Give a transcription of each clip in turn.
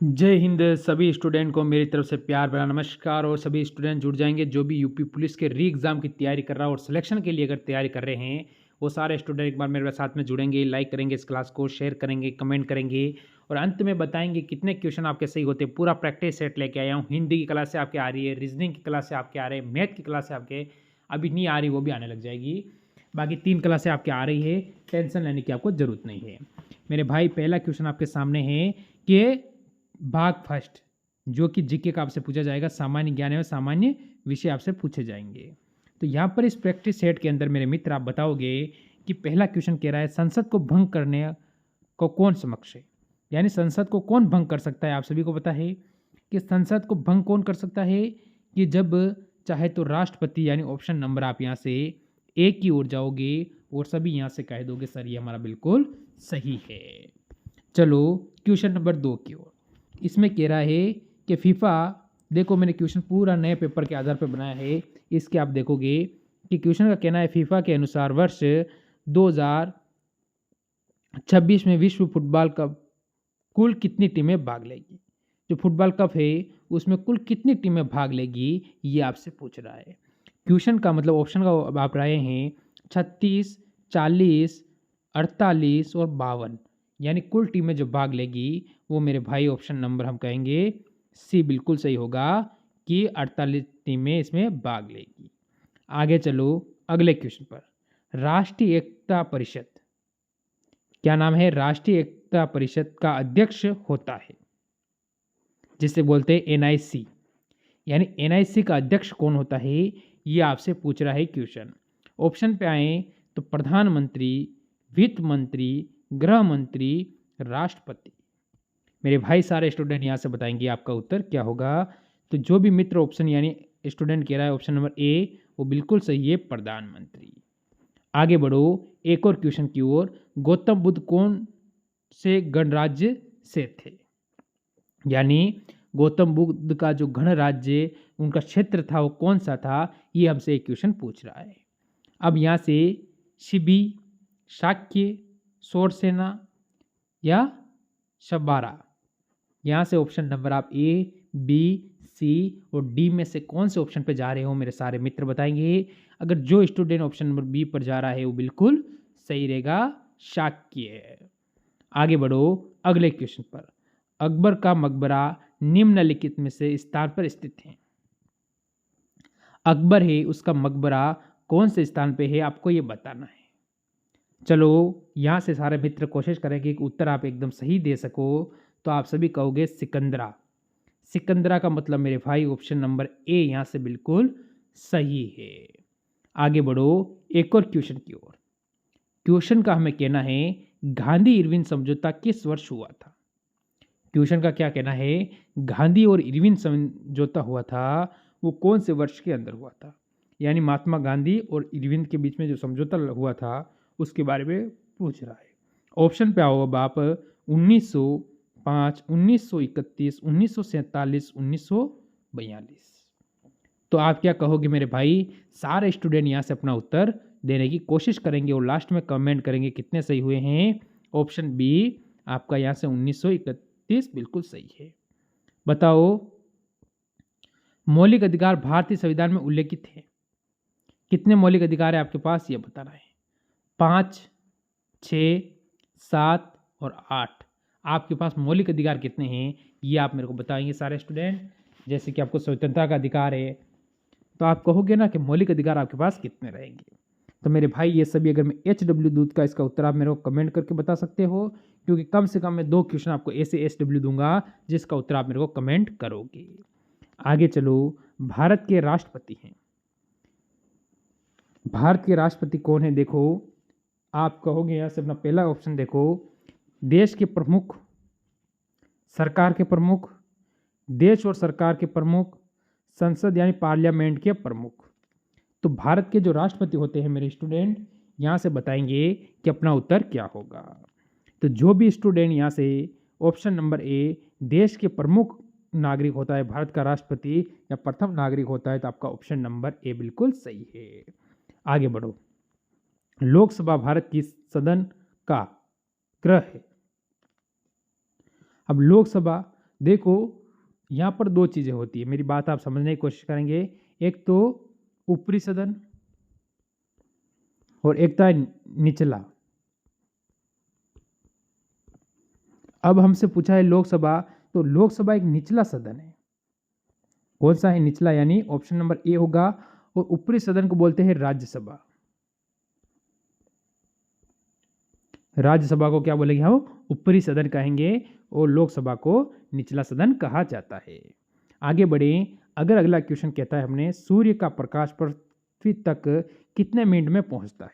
जय हिंद सभी स्टूडेंट को मेरी तरफ से प्यार भरा नमस्कार। और सभी स्टूडेंट जुड़ जाएंगे जो भी यूपी पुलिस के री एग्ज़ाम की तैयारी कर रहा है और सिलेक्शन के लिए अगर तैयारी कर रहे हैं, वो सारे स्टूडेंट एक बार मेरे साथ में जुड़ेंगे, लाइक करेंगे, इस क्लास को शेयर करेंगे, कमेंट करेंगे और अंत में बताएंगे कितने क्वेश्चन आपके सही होते हैं। पूरा प्रैक्टिस सेट लेके आया हूँ। हिंदी की क्लास से आपके आ रही है, रीजनिंग की क्लास से आपके आ रहे हैं, मैथ की क्लास से आपके अभी नहीं आ रही, वो भी आने लग जाएगी। बाकी 3 क्लासें आपके आ रही है, टेंशन लेने की आपको ज़रूरत नहीं है मेरे भाई। पहला क्वेश्चन आपके सामने है कि भाग फर्स्ट, जो कि जीके का आपसे पूछा जाएगा, सामान्य ज्ञान एवं सामान्य विषय आपसे पूछे जाएंगे। तो यहाँ पर इस प्रैक्टिस सेट के अंदर मेरे मित्र आप बताओगे कि पहला क्वेश्चन कह रहा है संसद को भंग करने को कौन समक्ष है, यानी संसद को कौन भंग कर सकता है। आप सभी को पता है कि संसद को भंग कौन कर सकता है कि जब चाहे तो राष्ट्रपति, यानी ऑप्शन नंबर आप यहाँ से एक की ओर जाओगे और सभी यहाँ से कह दोगे सर ये हमारा बिल्कुल सही है। चलो क्वेश्चन नंबर 2 की ओर। इसमें कह रहा है कि फीफा, देखो मैंने क्वेश्चन पूरा नए पेपर के आधार पर बनाया है। इसके आप देखोगे कि क्वेश्चन का कहना है फीफा के अनुसार वर्ष 2026 में विश्व फुटबॉल कप कुल कितनी टीमें भाग लेगी। जो फुटबॉल कप है उसमें कुल कितनी टीमें भाग लेगी, ये आपसे पूछ रहा है। क्वेश्चन का मतलब ऑप्शन का आप रहे हैं 36, 40, 48 और 52, यानी कुल टीमें जो भाग लेगी वो मेरे भाई ऑप्शन नंबर हम कहेंगे सी बिल्कुल सही होगा कि 48 टीमें इसमें भाग लेगी। आगे चलो अगले क्वेश्चन पर। राष्ट्रीय एकता परिषद, क्या नाम है, राष्ट्रीय एकता परिषद का अध्यक्ष होता है जिसे बोलते हैं एनआईसी, यानी एनआईसी का अध्यक्ष कौन होता है, ये आपसे पूछ रहा है क्वेश्चन। ऑप्शन पे आए तो प्रधानमंत्री, वित्त मंत्री, गृह मंत्री, राष्ट्रपति। मेरे भाई सारे स्टूडेंट यहाँ से बताएंगे आपका उत्तर क्या होगा। तो जो भी मित्र ऑप्शन यानी स्टूडेंट कह रहा है ऑप्शन नंबर ए, वो बिल्कुल सही है, प्रधानमंत्री। आगे बढ़ो एक और क्वेश्चन की ओर। गौतम बुद्ध कौन से गणराज्य से थे, यानी गौतम बुद्ध का जो गणराज्य उनका क्षेत्र था वो कौन सा था, ये हमसे एक क्वेश्चन पूछ रहा है। अब यहाँ से शिबी, शाक्य, शोरसेना या शबारा, यहाँ से ऑप्शन नंबर आप ए, बी, सी और डी में से कौन से ऑप्शन पे जा रहे हो मेरे सारे मित्र बताएंगे। अगर जो स्टूडेंट ऑप्शन नंबर बी पर जा रहा है वो बिल्कुल सही रहेगा, शाक्य। आगे बढ़ो अगले क्वेश्चन पर। अकबर का मकबरा निम्नलिखित में से स्थान पर स्थित है। अकबर है उसका मकबरा कौन से स्थान पे है, आपको ये बताना है। चलो यहाँ से सारे मित्र कोशिश करेंगे कि उत्तर आप एकदम सही दे सको। तो आप सभी कहोगे सिकंदरा। सिकंदरा का मतलब मेरे भाई ऑप्शन नंबर ए यहाँ से बिल्कुल सही है। आगे बढ़ो एक और क्वेश्चन की ओर। क्वेश्चन का हमें कहना है गांधी इरविन समझौता किस वर्ष हुआ था। क्वेश्चन का क्या कहना है, गांधी और इरविन समझौता हुआ था वो कौन से वर्ष के अंदर हुआ था, यानी महात्मा गांधी और इरविन के बीच में जो समझौता हुआ था उसके बारे में पूछ रहा है। ऑप्शन पे आओ अब आप। 1905, 1931, 1947, 1942। तो आप क्या कहोगे मेरे भाई। सारे स्टूडेंट यहाँ से अपना उत्तर देने की कोशिश करेंगे और लास्ट में कमेंट करेंगे कितने सही हुए हैं। ऑप्शन बी आपका यहाँ से 1931 बिल्कुल सही है। बताओ मौलिक अधिकार भारतीय संविधान में उल्लेखित है, कितने मौलिक अधिकार है आपके पास, ये बताना है। 5, 6, 7 और 8 आपके पास मौलिक अधिकार कितने हैं, ये आप मेरे को बताएंगे सारे स्टूडेंट। जैसे कि आपको स्वतंत्रता का अधिकार है, तो आप कहोगे ना कि मौलिक अधिकार आपके पास कितने रहेंगे। तो मेरे भाई ये सभी अगर मैं HW दूँ का इसका उत्तर आप मेरे को कमेंट करके बता सकते हो, क्योंकि कम से कम मैं 2 क्वेश्चन आपको ऐसे SW दूंगा जिसका उत्तर आप मेरे को कमेंट करोगे। आगे चलो, भारत के राष्ट्रपति हैं, भारत के राष्ट्रपति कौन है। देखो आप कहोगे यहाँ से अपना पहला ऑप्शन देखो, देश के प्रमुख, सरकार के प्रमुख, देश और सरकार के प्रमुख, संसद यानी पार्लियामेंट के प्रमुख। तो भारत के जो राष्ट्रपति होते हैं मेरे स्टूडेंट, यहाँ से बताएंगे कि अपना उत्तर क्या होगा। तो जो भी स्टूडेंट यहाँ से ऑप्शन नंबर ए देश के प्रमुख नागरिक होता है भारत का राष्ट्रपति या प्रथम नागरिक होता है, तो आपका ऑप्शन नंबर ए बिल्कुल सही है। आगे बढ़ो। लोकसभा भारत की सदन का गृह है। अब लोकसभा देखो यहाँ पर दो चीज़ें होती है, मेरी बात आप समझने की कोशिश करेंगे। एक तो ऊपरी सदन और एक था निचला। अब हमसे पूछा है लोकसभा, तो लोकसभा एक निचला सदन है। कौन सा है निचला? यानी ऑप्शन नंबर ए होगा। और ऊपरी सदन को बोलते हैं राज्यसभा। राज्यसभा को क्या बोलेंगे हम? ऊपरी सदन कहेंगे। और लोकसभा को निचला सदन कहा जाता है। आगे बढ़े। अगर अगला क्वेश्चन कहता है हमने सूर्य का प्रकाश पृथ्वी तक कितने मिनट में पहुंचता है?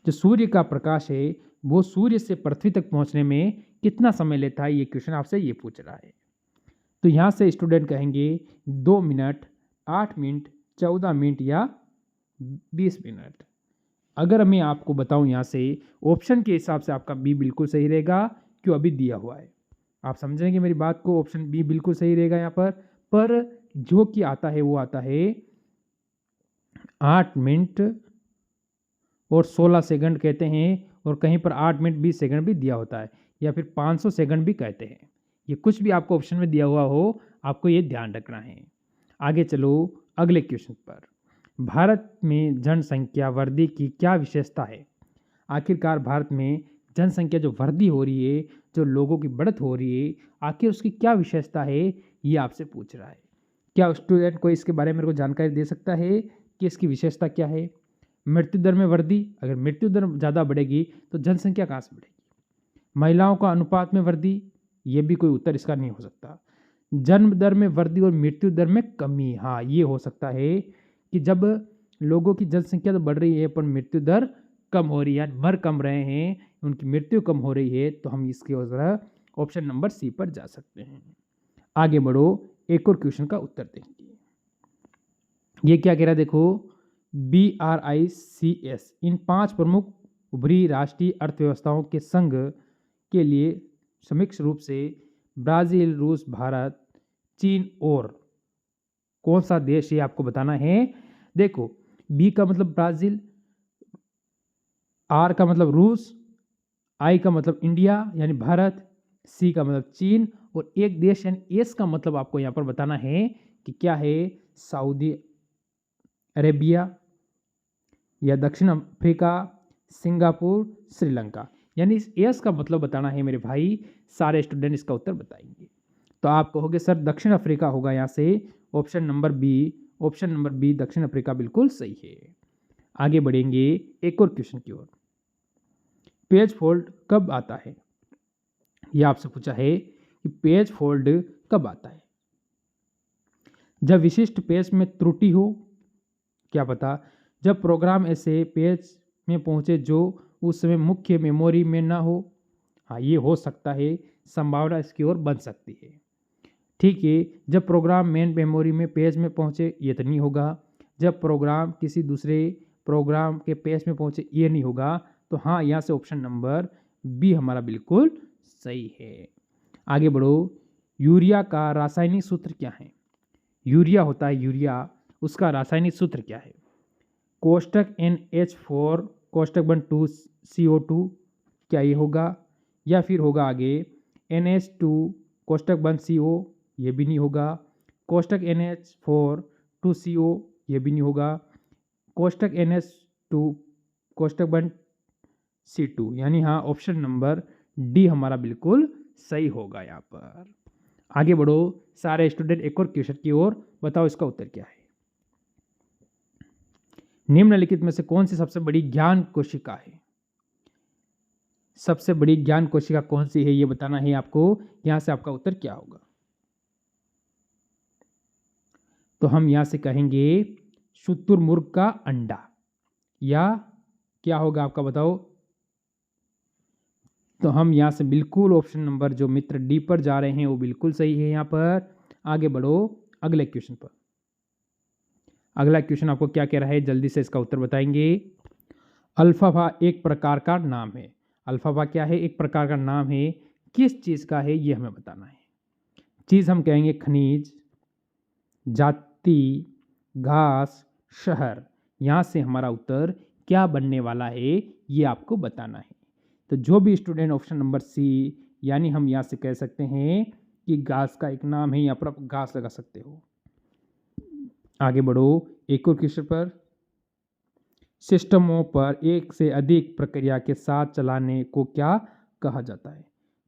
जो सूर्य का प्रकाश है वो सूर्य से पृथ्वी तक पहुंचने में कितना समय लेता है, ये क्वेश्चन आपसे ये पूछ रहा है। तो यहाँ से स्टूडेंट कहेंगे 2 मिनट, 8 मिनट, 14 मिनट या 20 मिनट। अगर मैं आपको बताऊं यहाँ से ऑप्शन के हिसाब से आपका बी बिल्कुल सही रहेगा, क्यों अभी दिया हुआ है। आप समझेंगे मेरी बात को, ऑप्शन बी बिल्कुल सही रहेगा यहाँ पर जो कि आता है वो आता है 8 मिनट और 16 सेकंड कहते हैं, और कहीं पर 8 मिनट 20 सेकंड भी दिया होता है, या फिर 500 सेकंड भी कहते हैं। ये कुछ भी आपको ऑप्शन में दिया हुआ हो, आपको ये ध्यान रखना है। आगे चलो अगले क्वेश्चन पर। भारत में जनसंख्या वृद्धि की क्या विशेषता है? आखिरकार भारत में जनसंख्या जो वृद्धि हो रही है, जो लोगों की बढ़त हो रही है, आखिर उसकी क्या विशेषता है, ये आपसे पूछ रहा है। क्या स्टूडेंट को इसके बारे में मेरे को जानकारी दे सकता है कि इसकी विशेषता क्या है? मृत्यु दर में वृद्धि, अगर मृत्यु दर ज़्यादा बढ़ेगी तो जनसंख्या कहाँ से बढ़ेगी? महिलाओं का अनुपात में वृद्धि, ये भी कोई उत्तर इसका नहीं हो सकता। जन्म दर में वृद्धि और मृत्यु दर में कमी, हाँ ये हो सकता है कि जब लोगों की जनसंख्या तो बढ़ रही है पर मृत्यु दर कम हो रही है, मर कम रहे हैं, उनकी मृत्यु कम हो रही है, तो हम इसके तरह ऑप्शन नंबर सी पर जा सकते हैं। आगे बढ़ो, एक और क्वेश्चन का उत्तर देंगे। ये क्या कह रहा है देखो, BRICS इन 5 प्रमुख उभरी राष्ट्रीय अर्थव्यवस्थाओं के संघ के लिए समीक्ष रूप से ब्राजील, रूस, भारत, चीन और कौन सा देश, ये आपको बताना है। देखो बी का मतलब ब्राजील, आर का मतलब रूस, आई का मतलब इंडिया यानी भारत, सी का मतलब चीन, और एक देश यानी एस का मतलब आपको यहाँ पर बताना है कि क्या है, सऊदी अरेबिया या दक्षिण अफ्रीका, सिंगापुर, श्रीलंका। यानी इस एस का मतलब बताना है मेरे भाई। सारे स्टूडेंट इसका उत्तर बताएंगे। तो आप कहोगे सर दक्षिण अफ्रीका होगा, यहाँ से ऑप्शन नंबर बी दक्षिण अफ्रीका बिल्कुल सही है। आगे बढ़ेंगे एक और क्वेश्चन की ओर। पेज फोल्ड कब आता है? यह आपसे पूछा है कि पेज फोल्ड कब आता है। जब विशिष्ट पेज में त्रुटि हो, क्या पता जब प्रोग्राम ऐसे पेज में पहुंचे जो उस समय मुख्य मेमोरी में ना हो। हाँ ये हो सकता है, संभावना इसकी ओर बन सकती है। ठीक है, जब प्रोग्राम मेन मेमोरी में पेज में पहुंचे ये तो नहीं होगा। जब प्रोग्राम किसी दूसरे प्रोग्राम के पेज में पहुंचे ये नहीं होगा। तो हाँ यहाँ से ऑप्शन नंबर बी हमारा बिल्कुल सही है। आगे बढ़ो, यूरिया का रासायनिक सूत्र क्या है? यूरिया होता है यूरिया, उसका रासायनिक सूत्र क्या है? कोष्टक NH4 कोष्टक बन 2 CO2, क्या ये होगा? या फिर होगा आगे NH2 कोष्टक बन CO, ये भी नहीं होगा। कोष्टक NH4 2CO, ये भी नहीं होगा। कोष्टक NH2 कोष्टक बन C2, यानी हाँ ऑप्शन नंबर डी हमारा बिल्कुल सही होगा यहाँ पर। आगे बढ़ो सारे स्टूडेंट एक और क्वेश्चन की ओर, बताओ इसका उत्तर क्या है। निम्नलिखित में से कौन सी सबसे बड़ी ज्ञान कोशिका है? सबसे बड़ी ज्ञान कोशिका कौन सी है ये बताना है आपको। यहां से आपका उत्तर क्या होगा? तो हम यहां से कहेंगे शुतुरमुर्ग का अंडा, या क्या होगा आपका बताओ। तो हम यहां से बिल्कुल ऑप्शन नंबर जो मित्र डी पर जा रहे हैं वो बिल्कुल सही है यहाँ पर। आगे बढ़ो अगले क्वेश्चन पर। अगला क्वेश्चन आपको क्या कह रहा है, जल्दी से इसका उत्तर बताएंगे। अल्फाफा एक प्रकार का नाम है। अल्फाफा क्या है? एक प्रकार का नाम है। किस चीज़ का है ये हमें बताना है। चीज़ हम कहेंगे खनिज, जाति, घास, शहर। यहाँ से हमारा उत्तर क्या बनने वाला है ये आपको बताना है। तो जो भी स्टूडेंट ऑप्शन नंबर सी, यानी हम यहाँ से कह सकते हैं कि घास का एक नाम है, यहाँ पर आप घास लगा सकते हो। आगे बढ़ो एक और क्वेश्चन पर। सिस्टमों पर एक से अधिक प्रक्रिया के साथ चलाने को क्या कहा जाता है?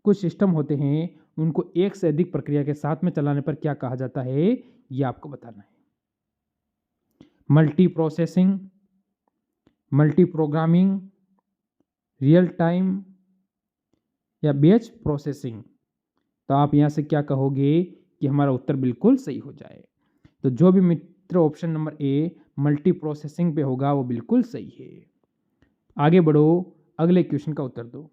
कुछ सिस्टम होते हैं, उनको एक से अधिक प्रक्रिया के साथ में चलाने पर क्या कहा जाता है, ये आपको बताना है। Multi processing, multi programming, real time या बैच प्रोसेसिंग। तो आप यहाँ से क्या कहोगे कि हमारा उत्तर बिल्कुल सही हो जाए। तो जो भी मित्र option number A multi processing पे होगा वो बिल्कुल सही है। आगे बढ़ो, अगले क्वेश्चन का उत्तर दो।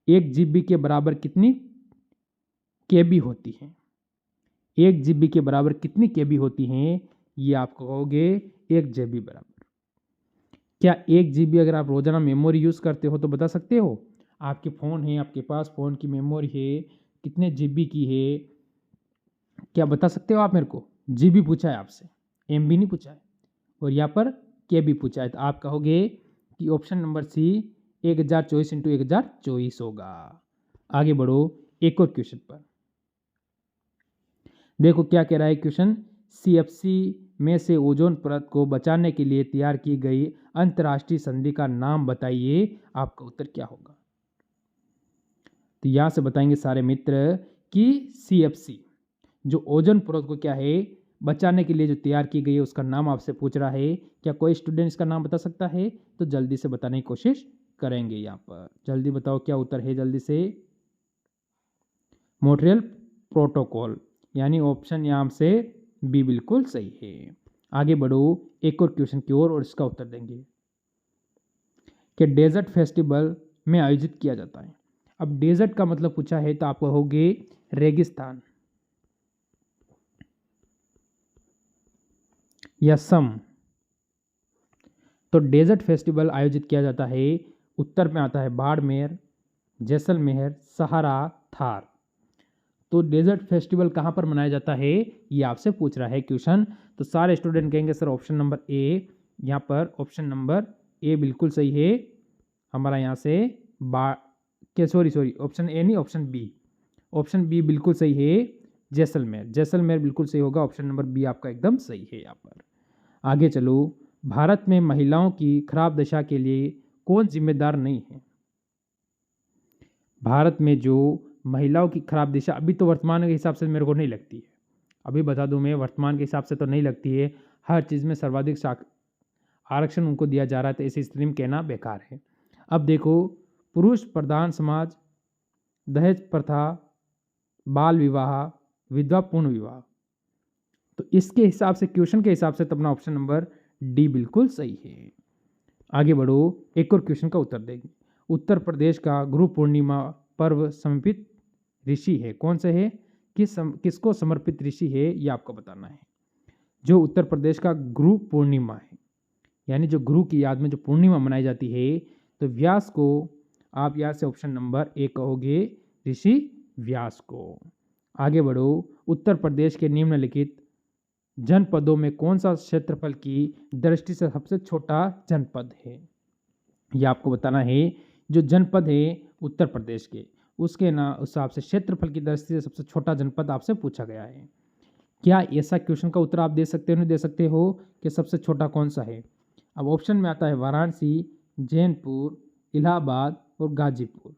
1 GB के बराबर कितनी KB होती है? 1 GB के बराबर कितनी KB होती हैं, ये आप कहोगे 1 GB बराबर। क्या 1 GB अगर आप रोजाना मेमोरी यूज करते हो तो बता सकते हो? आपके फोन है, आपके पास फोन की मेमोरी है, कितने GB की है, क्या बता सकते हो आप मेरे को? GB पूछा है आपसे, MB नहीं पूछा है, और यहाँ पर KB पूछा है। तो आप कहोगे कि ऑप्शन नंबर सी 1024 इंटू 1024 होगा। आगे बढ़ो एक और क्वेश्चन पर। देखो क्या कह रहा है क्वेश्चन। CFC में से ओजोन परत को बचाने के लिए तैयार की गई अंतर्राष्ट्रीय संधि का नाम बताइए, आपका उत्तर क्या होगा? तो यहां से बताएंगे सारे मित्र कि CFC जो ओजोन परत को क्या है बचाने के लिए जो तैयार की गई है उसका नाम आपसे पूछ रहा है। क्या कोई स्टूडेंट इसका नाम बता सकता है? तो जल्दी से बताने की कोशिश करेंगे। यहाँ पर जल्दी बताओ क्या उत्तर है जल्दी से। मॉन्ट्रियल प्रोटोकॉल, यानी ऑप्शन यहाँ से बी बिल्कुल सही है। आगे बढ़ो एक और क्वेश्चन की ओर और इसका उत्तर देंगे कि डेजर्ट फेस्टिवल में आयोजित किया जाता है। अब डेजर्ट का मतलब पूछा है तो आप कहोगे रेगिस्तान या सम। तो डेजर्ट फेस्टिवल आयोजित किया जाता है, उत्तर में आता है बाड़मेर, जैसलमेर, सहारा, थार। तो डेजर्ट फेस्टिवल कहाँ पर मनाया जाता है ये आपसे पूछ रहा है क्वेश्चन। तो सारे स्टूडेंट कहेंगे सर ऑप्शन नंबर ए। यहाँ पर ऑप्शन नंबर ए बिल्कुल सही है हमारा। यहाँ से सॉरी ऑप्शन ए नहीं, ऑप्शन बी। ऑप्शन बी बिल्कुल सही है, जैसलमेर। जैसलमेर बिल्कुल सही होगा, ऑप्शन नंबर बी आपका एकदम सही है। यहाँ पर आगे चलो। भारत में महिलाओं की खराब दशा के लिए कौन जिम्मेदार नहीं है? भारत में जो महिलाओं की खराब दिशा अभी तो वर्तमान के हिसाब से मेरे को नहीं लगती है, अभी बता दूं मैं वर्तमान के हिसाब से तो नहीं लगती है। हर चीज़ में सर्वाधिक आरक्षण उनको दिया जा रहा है, तो ऐसी स्थिति में कहना बेकार है। अब देखो, पुरुष प्रधान समाज, दहेज प्रथा, बाल विवाह, विधवा पूर्ण विवाह। तो इसके हिसाब से क्वेश्चन के हिसाब से तो अपना ऑप्शन नंबर डी बिल्कुल सही है। आगे बढ़ो एक और क्वेश्चन का उत्तर देंगे। उत्तर प्रदेश का गुरु पूर्णिमा पर्व समर्पित ऋषि है, कौन से है? किसको समर्पित ऋषि है ये आपको बताना है। जो उत्तर प्रदेश का गुरु पूर्णिमा है, यानी जो गुरु की याद में जो पूर्णिमा मनाई जाती है, तो व्यास को आप यहाँ से ऑप्शन नंबर ए कहोगे, ऋषि व्यास को। आगे बढ़ो। उत्तर प्रदेश के निम्नलिखित जनपदों में कौन सा क्षेत्रफल की दृष्टि से सबसे छोटा जनपद है? यह आपको बताना है। जो जनपद है उत्तर प्रदेश के, उसके ना हिसाब से क्षेत्रफल की दृष्टि से सबसे छोटा जनपद आपसे पूछा गया है। क्या ऐसा क्वेश्चन का उत्तर आप दे सकते हो नहीं दे सकते हो कि सबसे छोटा कौन सा है? अब ऑप्शन में आता है वाराणसी, जैनपुर, इलाहाबाद और गाजीपुर।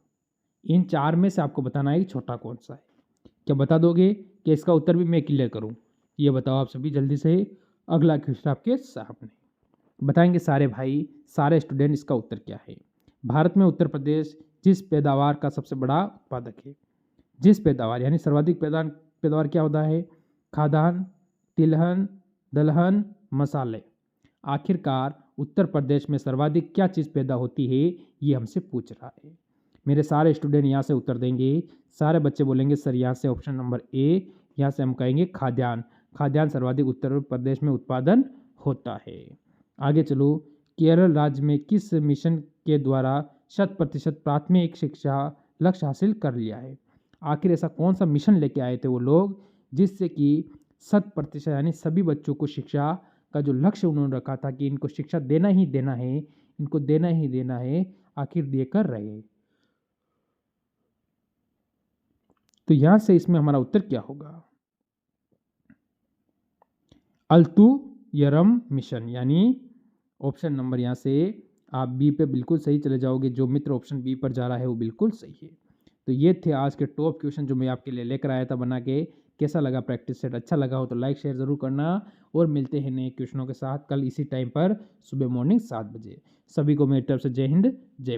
इन चार में से आपको बताना है कि छोटा कौन सा है। क्या बता दोगे कि इसका उत्तर भी मैं क्लियर करूं? ये बताओ आप सभी जल्दी से। अगला क्वेश्चन आपके सामने बताएंगे सारे भाई, सारे स्टूडेंट, इसका उत्तर क्या है। भारत में उत्तर प्रदेश जिस पैदावार का सबसे बड़ा उत्पादक है, जिस पैदावार यानी सर्वाधिक पैदावार क्या होता है? खाद्यान्न, तिलहन, दलहन, मसाले। आखिरकार उत्तर प्रदेश में सर्वाधिक क्या चीज़ पैदा होती है ये हमसे पूछ रहा है। मेरे सारे स्टूडेंट यहाँ से उत्तर देंगे। सारे बच्चे बोलेंगे सर यहाँ से ऑप्शन नंबर ए, यहाँ से हम कहेंगे खाद्यान्न। खाद्यान्न सर्वाधिक उत्तर प्रदेश में उत्पादन होता है। आगे चलो। केरल राज्य में किस मिशन के द्वारा 100% प्राथमिक शिक्षा लक्ष्य हासिल कर लिया है? आखिर ऐसा कौन सा मिशन लेके आए थे वो लोग जिससे कि 100% यानी सभी बच्चों को शिक्षा का जो लक्ष्य उन्होंने रखा था कि इनको शिक्षा देना ही देना है, इनको देना ही देना है, आखिर देकर रहे। तो यहाँ से इसमें हमारा उत्तर क्या होगा? अल्तु यरम मिशन, यानी ऑप्शन नंबर यहाँ से आप बी पे बिल्कुल सही चले जाओगे। जो मित्र ऑप्शन बी पर जा रहा है वो बिल्कुल सही है। तो ये थे आज के टॉप क्वेश्चन जो मैं आपके लिए लेकर आया था बना के। कैसा लगा प्रैक्टिस सेट? अच्छा लगा हो तो लाइक शेयर ज़रूर करना और मिलते हैं नए क्वेश्चनों के साथ कल इसी टाइम पर सुबह मॉर्निंग 7 बजे। सभी को मेरी तरफ से जय हिंद, जय